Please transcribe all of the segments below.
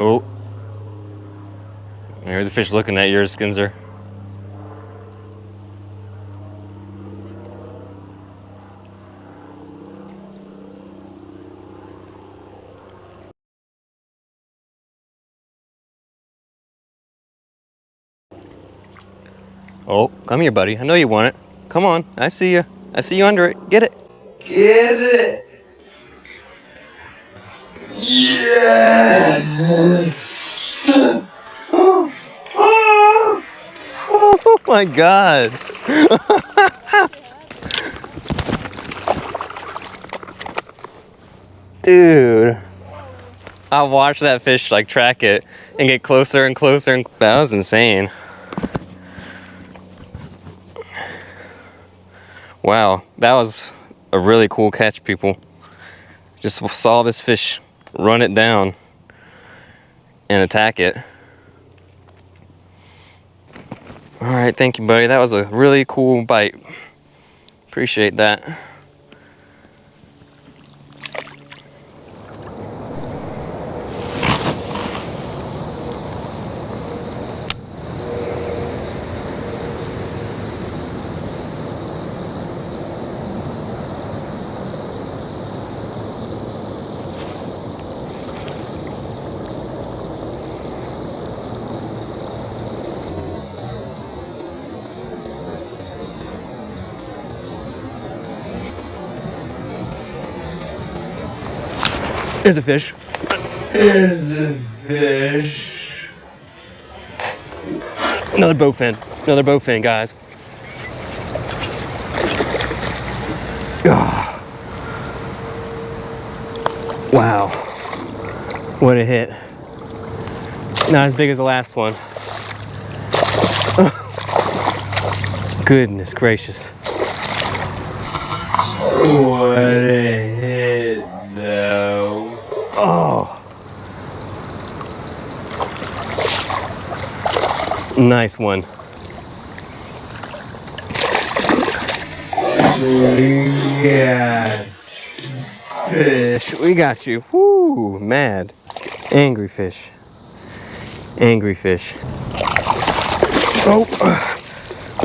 Oh, there's a fish looking at yours, Skinzer. Oh, come here, buddy. I know you want it. Come on, I see you. I see you under it. Get it. Get it! Yes! Oh my God. Dude. I watched that fish like track it and get closer and closer, and that was insane. Wow, that was a really cool catch, people. Just saw this fish run it down and attack it. All right, thank you, buddy. That was a really cool bite. Appreciate that. There's a fish. There's a fish. Another bowfin. Another bowfin, guys. Oh. Wow. What a hit. Not as big as the last one. Goodness gracious. What a hit, though. Oh. Nice one. Yeah. Fish. We got you. Woo, mad. Angry fish. Angry fish. Oh.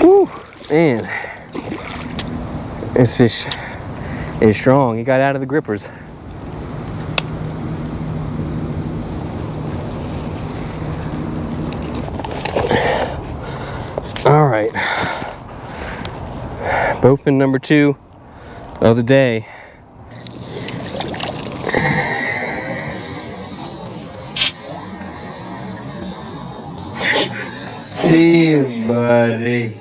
Woo, man. This fish is strong. He got out of the grippers. All right. Bowfin number 2 of the day. See you, buddy.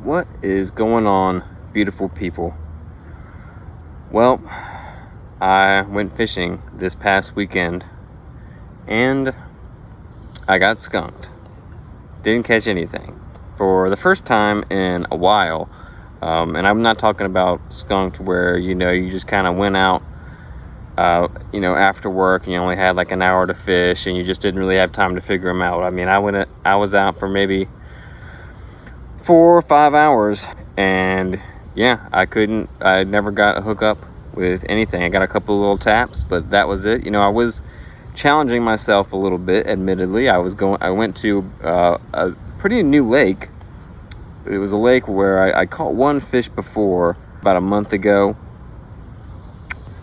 What is going on, beautiful people? Well, I went fishing this past weekend and I got skunked. Didn't catch anything for the first time in a while. And I'm not talking about skunked where, you know, you just kind of went out, you know, after work and you only had like an hour to fish and you just didn't really have time to figure them out. I mean, I was out for maybe 4 or 5 hours, and yeah, I never got a hookup with anything. I got a couple of little taps, but that was it. You know, I was challenging myself a little bit, admittedly. I went to a pretty new lake. It was a lake where I caught one fish before about a month ago,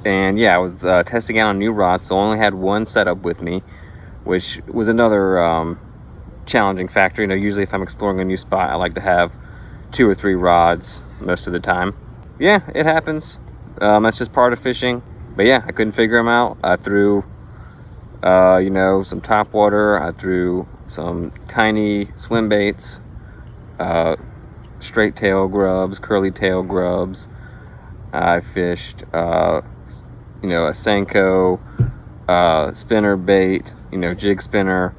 and yeah, I was testing out on new rods, so I only had one setup with me, which was another challenging factor. You know, usually if I'm exploring a new spot, I like to have 2 or 3 rods most of the time. Yeah, it happens. That's just part of fishing. But yeah, I couldn't figure them out. I threw you know, some topwater. I threw some tiny swim baits, straight tail grubs, curly tail grubs. I fished you know, a Senko spinner bait, you know, jig spinner.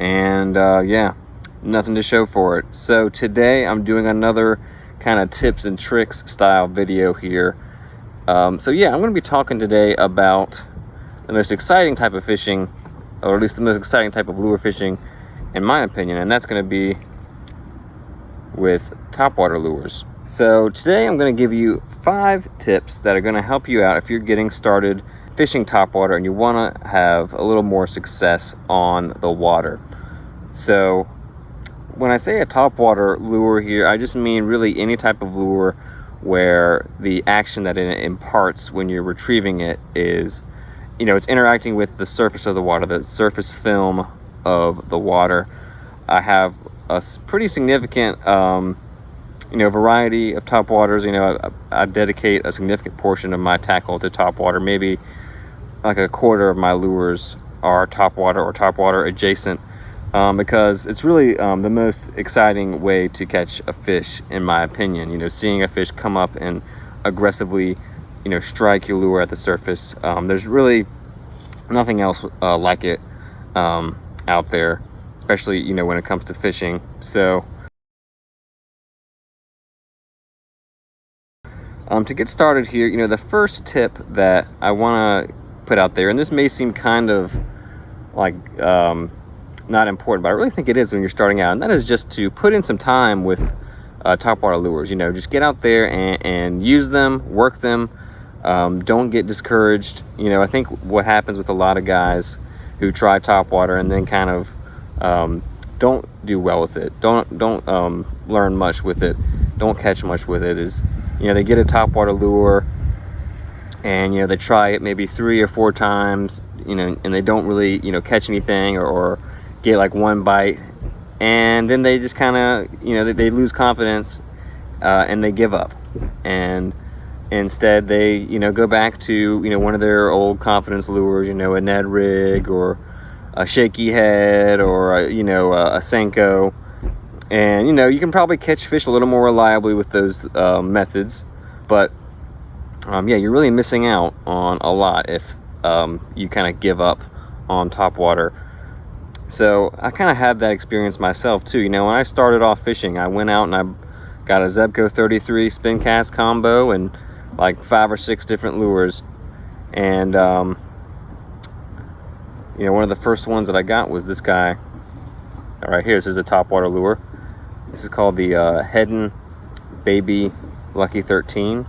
And yeah, nothing to show for it. So today I'm doing another kind of tips and tricks style video here. So yeah, I'm going to be talking today about the most exciting type of fishing, or at least the most exciting type of lure fishing in my opinion, and that's going to be with topwater lures. So today I'm going to give you 5 tips that are going to help you out if you're getting started fishing topwater and you want to have a little more success on the water. So when I say a topwater lure here, I just mean really any type of lure where the action that it imparts when you're retrieving it is, it's interacting with the surface of the water, the surface film of the water. I have a pretty significant variety of topwaters. I dedicate a significant portion of my tackle to topwater. Maybe like a quarter of my lures are topwater or topwater adjacent, because it's really the most exciting way to catch a fish, in my opinion. Seeing a fish come up and aggressively, strike your lure at the surface. There's really nothing else like it out there, especially when it comes to fishing. So to get started here, the first tip that I want to put out there, and this may seem kind of like not important, but I really think it is when you're starting out, and that is just to put in some time with topwater lures. Just get out there and use them, work them. Don't get discouraged. I think what happens with a lot of guys who try topwater and then kind of don't do well with it, don't learn much with it, don't catch much with it, is they get a topwater lure and they try it maybe 3 or 4 times, and they don't really catch anything, or get like one bite, and then they just kind of they lose confidence and they give up, and instead they go back to one of their old confidence lures, a Ned rig or a shaky head or a Senko. And you can probably catch fish a little more reliably with those methods, but yeah, you're really missing out on a lot if you kind of give up on topwater. So I kind of had that experience myself too. When I started off fishing, I went out and I got a Zebco 33 spin cast combo and like 5 or 6 different lures, and one of the first ones that I got was this guy right here. This is a topwater lure. This is called the Hedden Baby Lucky 13,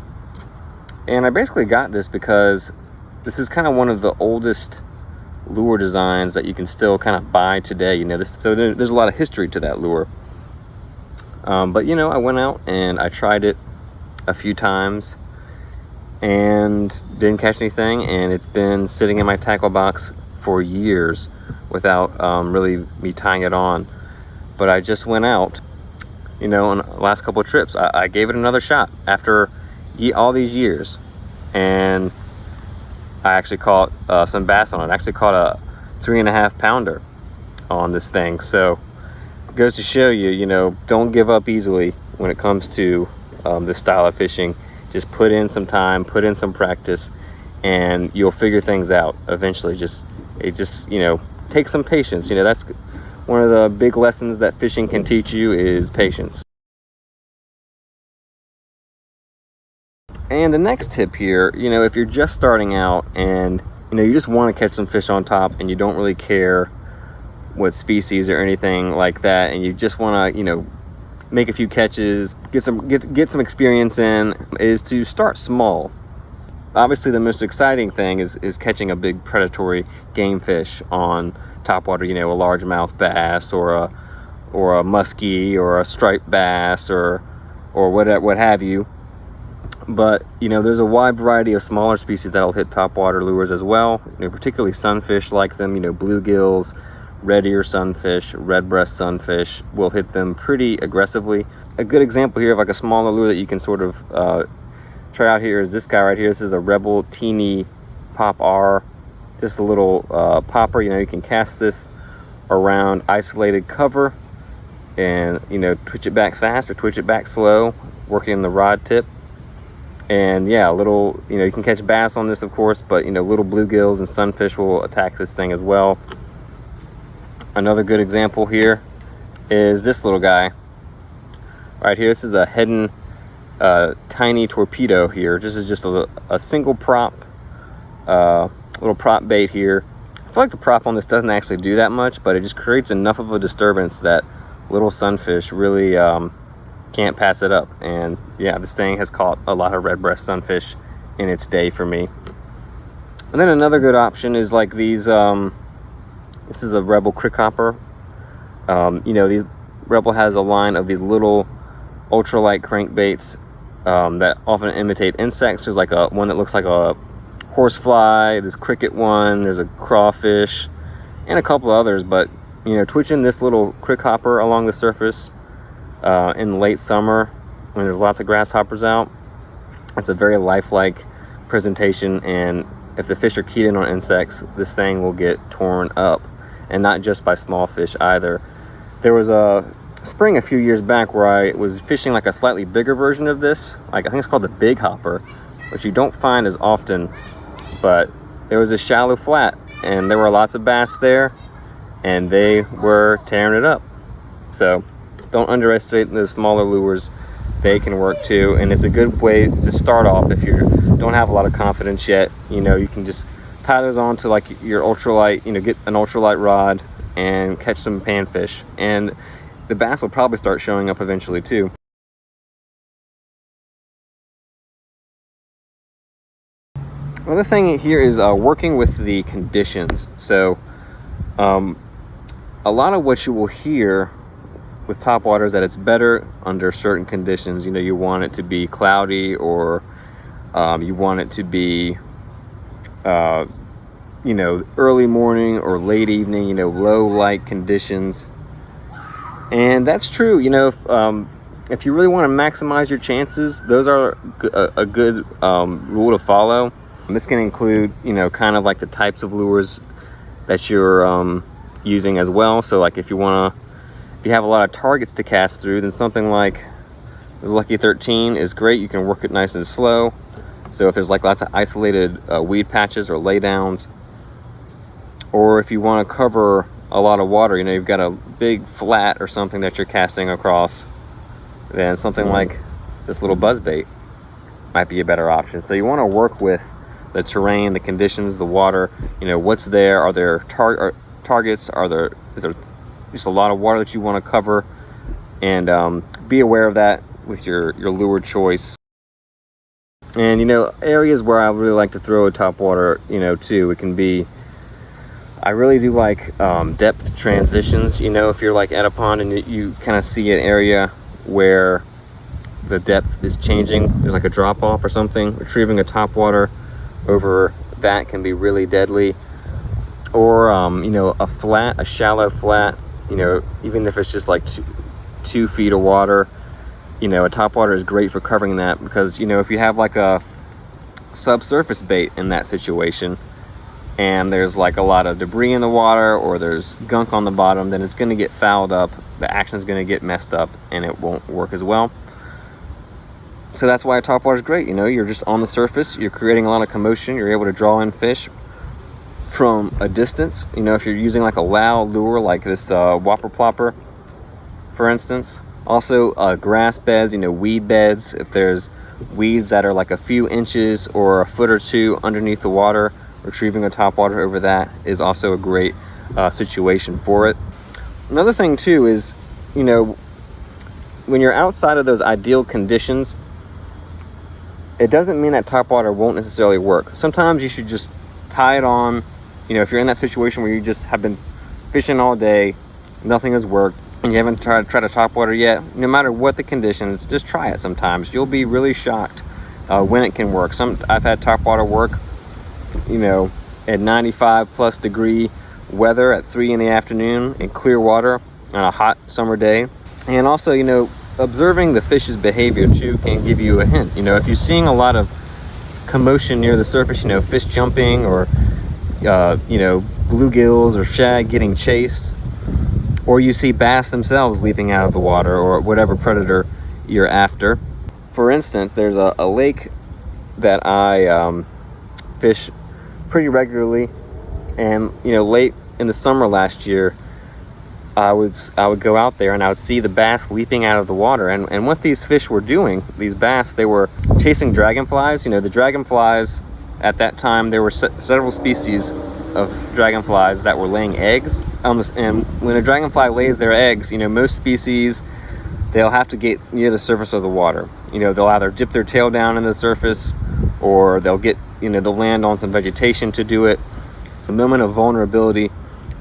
and I basically got this because this is kind of one of the oldest lure designs that you can still kind of buy today. So there's a lot of history to that lure. But I went out and I tried it a few times and didn't catch anything, and it's been sitting in my tackle box for years without really me tying it on. But I just went out, on the last couple of trips, I gave it another shot after all these years, and I actually caught some bass on it. I actually caught a 3.5 pounder on this thing. So it goes to show you, don't give up easily when it comes to this style of fishing. Just put in some time, put in some practice, and you'll figure things out eventually. It just takes some patience. That's one of the big lessons that fishing can teach you, is patience. And the next tip here, if you're just starting out and you just want to catch some fish on top and you don't really care what species or anything like that, and you just want to make a few catches, get some experience in, is to start small. Obviously the most exciting thing is catching a big predatory game fish on topwater, a largemouth bass or a muskie or a striped bass or what have you. But there's a wide variety of smaller species that'll hit topwater lures as well. Particularly sunfish like them. Bluegills, red ear sunfish, red breast sunfish will hit them pretty aggressively. A good example here of like a smaller lure that you can sort of try out here is this guy right here. This is a Rebel Teeny Pop R. Just a little popper. You can cast this around isolated cover and twitch it back fast or twitch it back slow, working the rod tip. And yeah, little you can catch bass on this, of course, but little bluegills and sunfish will attack this thing as well. Another good example here is this little guy right here. This is a Hedden tiny torpedo here. This is just a single prop, little prop bait here. I feel like the prop on this doesn't actually do that much, but it just creates enough of a disturbance that little sunfish really can't pass it up. And yeah, this thing has caught a lot of red breast sunfish in its day for me. And then another good option is like these, this is a Rebel crick hopper. You know, Rebel has a line of these little ultralight crankbaits that often imitate insects. There's like one that looks like a horsefly, this cricket one, there's a crawfish, and a couple of others. But you know, twitching this little crick hopper along the surface in late summer when there's lots of grasshoppers out, it's a very lifelike presentation. And if the fish are keyed in on insects, this thing will get torn up, and not just by small fish either. There was a spring a few years back where I was fishing like a slightly bigger version of this, like I think it's called the big hopper, which you don't find as often. But there was a shallow flat and there were lots of bass there, and they were tearing it up. So don't underestimate the smaller lures. They can work too, and it's a good way to start off if you don't have a lot of confidence yet. You know, you can just tie those on to like your ultralight, you know, get an ultralight rod and catch some panfish, and the bass will probably start showing up eventually too. Another thing here is working with the conditions. So a lot of what you will hear with topwater is that it's better under certain conditions. You know, you want it to be cloudy, or you want it to be you know, early morning or late evening, you know, low light conditions. And that's true. You know, if you really want to maximize your chances, those are a good rule to follow. This can include, you know, kind of like the types of lures that you're using as well. So like if you have a lot of targets to cast through, then something like the Lucky 13 is great. You can work it nice and slow. So if there's like lots of isolated weed patches or laydowns, or if you want to cover a lot of water, you know, you've got a big flat or something that you're casting across, then something like this little buzzbait might be a better option. So you want to work with the terrain, the conditions, the water, you know, what's there. Are there targets? Is there just a lot of water that you want to cover? And be aware of that with your lure choice. And you know, areas where I really like to throw a topwater, you know, too, it can be, I really do like depth transitions. You know, if you're like at a pond and you kind of see an area where the depth is changing, there's like a drop off or something, retrieving a topwater over that can be really deadly. Or you know, a shallow flat, you know, even if it's just like 2 feet of water, you know, a topwater is great for covering that, because you know, if you have like a subsurface bait in that situation and there's like a lot of debris in the water, or there's gunk on the bottom, then it's going to get fouled up, the action's going to get messed up, and it won't work as well. So that's why a topwater is great. You know, you're just on the surface, you're creating a lot of commotion, you're able to draw in fish from a distance. You know, if you're using like a loud lure like this whopper plopper, for instance. Also grass beds, you know, weed beds. If there's weeds that are like a few inches or a foot or two underneath the water, retrieving a topwater over that is also a great situation for it. Another thing too is, you know, when you're outside of those ideal conditions, it doesn't mean that topwater won't necessarily work. Sometimes you should just tie it on. You know, if you're in that situation where you just have been fishing all day, nothing has worked, and you haven't tried a topwater yet, no matter what the conditions, just try it sometimes. You'll be really shocked when it can work. I've had topwater work, you know, at 95+ degree weather at 3 in the afternoon in clear water on a hot summer day. And also, you know, observing the fish's behavior too can give you a hint. You know, if you're seeing a lot of commotion near the surface, you know, fish jumping, or you know, bluegills or shad getting chased, or you see bass themselves leaping out of the water, or whatever predator you're after. For instance, there's a lake that I fish pretty regularly, and you know, late in the summer last year, I would go out there and I would see the bass leaping out of the water, and what these fish were doing, these bass, they were chasing dragonflies. You know, the dragonflies at that time, there were several species of dragonflies that were laying eggs. And when a dragonfly lays their eggs, you know, most species they'll have to get near the surface of the water. You know, they'll either dip their tail down in the surface, or they'll get, you know, they'll land on some vegetation to do it. The moment of vulnerability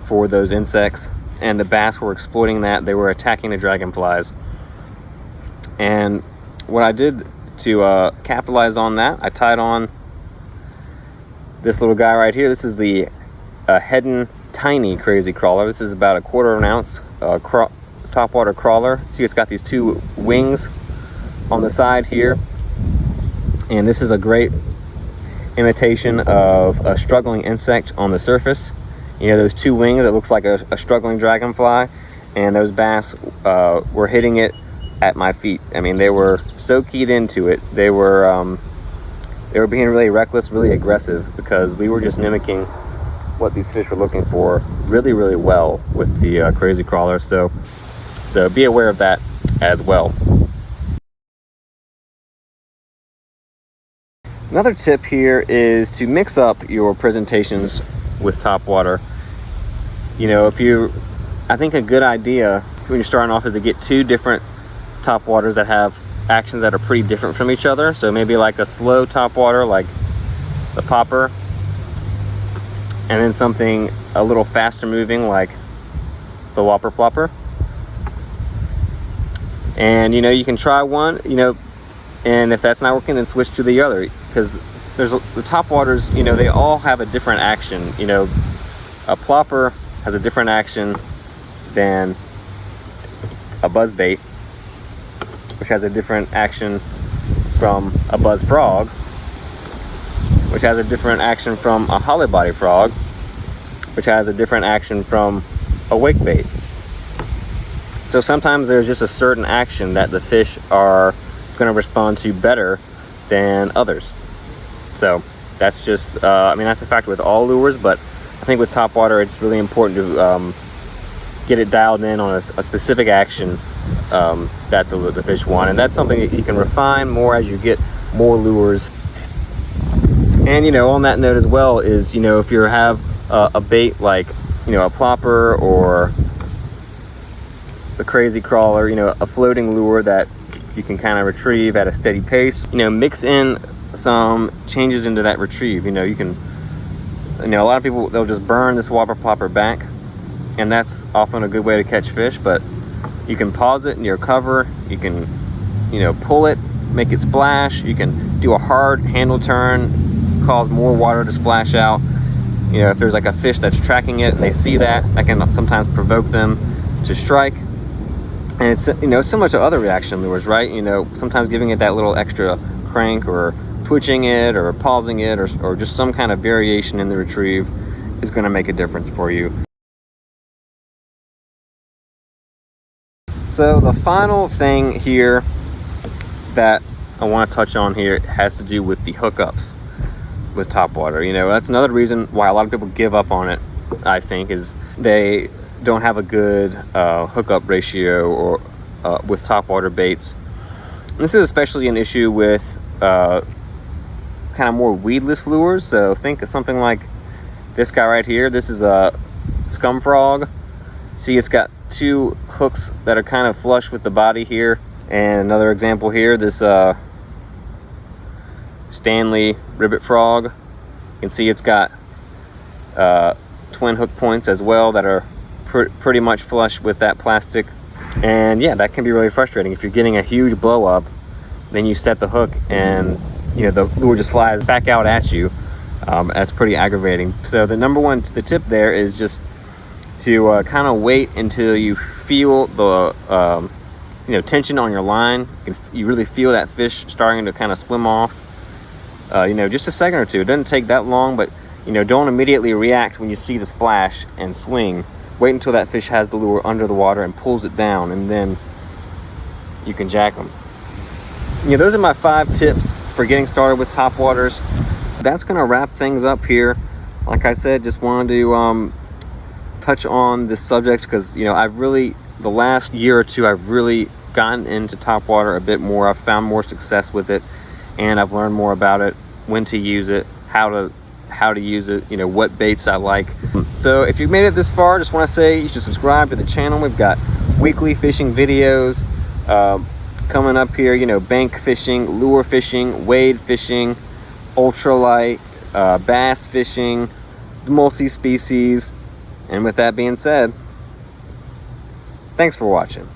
for those insects, and the bass were exploiting that. They were attacking the dragonflies. And what I did to capitalize on that, I tied on this little guy right here. This is the Heddon Tiny Crazy Crawler. This is about 1/4 ounce topwater crawler. See, it's got these two wings on the side here, and this is a great imitation of a struggling insect on the surface. You know, those two wings, it looks like a struggling dragonfly, and those bass were hitting it at my feet. I mean, they were so keyed into it. They were being really reckless, really aggressive, because we were just mimicking what these fish were looking for really, really well with the crazy crawler. So be aware of that as well. Another tip here is to mix up your presentations with topwater. You know, I think a good idea when you're starting off is to get 2 different topwaters that have actions that are pretty different from each other. So maybe like a slow topwater, like the popper, and then something a little faster moving, like the whopper plopper. And, you know, you can try one, you know, and if that's not working, then switch to the other, because the topwaters, you know, they all have a different action. You know, a plopper has a different action than a buzzbait, which has a different action from a buzz frog, which has a different action from a hollow body frog, which has a different action from a wake bait. So sometimes there's just a certain action that the fish are going to respond to better than others. So that's just, I mean, that's a factor with all lures, but I think with topwater, it's really important to get it dialed in on a specific action that the fish want. And that's something that you can refine more as you get more lures. And, you know, on that note as well is, you know, if you have a bait like, you know, a plopper or the crazy crawler, you know, a floating lure that you can kind of retrieve at a steady pace, you know, mix in some changes into that retrieve. You know, you can, you know, a lot of people, they'll just burn this whopper plopper back, and that's often a good way to catch fish. But you can pause it in your cover, you can, you know, pull it, make it splash, you can do a hard handle turn, cause more water to splash out. You know, if there's like a fish that's tracking it and they see that, that can sometimes provoke them to strike. And it's, you know, similar to other reaction lures, right? You know, sometimes giving it that little extra crank, or twitching it, or pausing it, or just some kind of variation in the retrieve is going to make a difference for you. So the final thing here that I want to touch on here has to do with the hookups with topwater. You know, that's another reason why a lot of people give up on it, I think, is they don't have a good hookup ratio or with topwater baits. And this is especially an issue with kind of more weedless lures. So think of something like this guy right here. This is a scum frog. See, it's got 2 hooks that are kind of flush with the body here. And another example here, this Stanley ribbit frog. You can see it's got twin hook points as well that are pretty much flush with that plastic. And yeah, that can be really frustrating. If you're getting a huge blow up, then you set the hook and, you know, the lure just flies back out at you. That's pretty aggravating. So the tip there is just to kind of wait until you feel the you know, tension on your line. You really feel that fish starting to kind of swim off. You know, just a second or two. It doesn't take that long, but, you know, don't immediately react when you see the splash and swing. Wait until that fish has the lure under the water and pulls it down, and then you can jack them. You know, those are my 5 tips for getting started with topwaters. That's going to wrap things up here. Like I said, just wanted to touch on this subject because, you know, the last year or two, I've really gotten into topwater a bit more. I've found more success with it, and I've learned more about it, when to use it, how to use it, you know, what baits I like. So if you've made it this far, just want to say you should subscribe to the channel. We've got weekly fishing videos, coming up here, you know, bank fishing, lure fishing, wade fishing, ultralight, bass fishing, multi-species. And with that being said, thanks for watching.